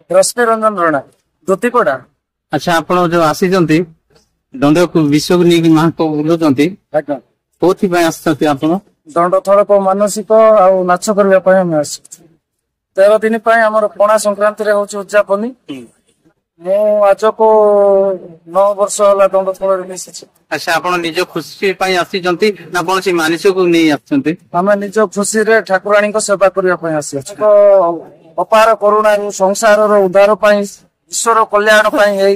रश्मि रंजन रणा ज्योतिपड़ा। अच्छा आपण जो आसी दंड विश्व नहीं माँ को बुलुंट कौन आपण दंड थल को मानसिक आउ नाच करने 13 दिन आमर पणा संक्रांति उद्यापन आज को 9 वर्ष है दंड थल मिसी। अच्छा आपण निज खुशी आसी ना कौन सी मानसिक को नहीं आम निज खुशी रे ठाकुराणी को सेवा करने आसी अपार करुणा संसार उद्धार ईश्वर कल्याण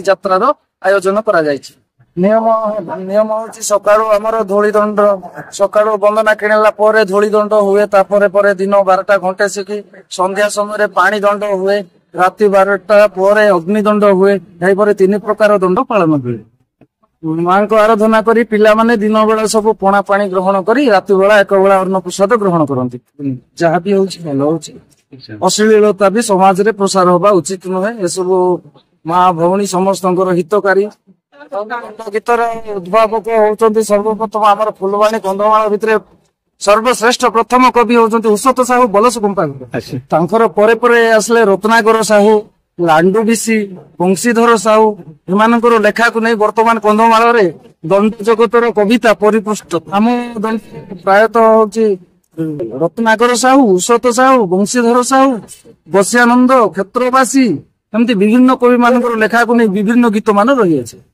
यात्रार आयोजन करा जायछि। नियम नियम हूँ सका आमर धूली दंड सका वंदना किणला धूली दंड हुए तापर दिन 12टा घंटे सिकी संध्या समय पानी दंड हुए राति 12टा पर अग्निदंड हुए यहीपर 3 प्रकार दंड पालन हुए। माँ को आराधना करी पिला माने दिन बेला सब पणा पानी ग्रहण करी राति बेला एक बेला अन्न प्रसाद ग्रहण करती जहाँ भी हूँ भल हूँ। अश्लीलता भी समाज रे प्रसार होगा उचित नुहे ये सब माँ भौणी समस्त हितकारी। गीतर उद्भावक होती सर्वप्रथम आम फुलवाणी कंधमाल भितर सर्वश्रेष्ठ प्रथम कवि होती उषत साहू बलस गुंपा परे परे आसले रत्नाकर साहू लांडू बिशी बंशीधर साहू एमानकर लेखा को नहीं वर्तमान कंधमाल रे दंड जगतर कविता परिपुष्ट आम प्रायतः हूँ रत्नाकर साहू उषत साहू बंशीधर साहू बस्यानंद क्षेत्रवासी एमती विभिन्न कवि मान लेखा को नहीं विभिन्न गीत मान रही है।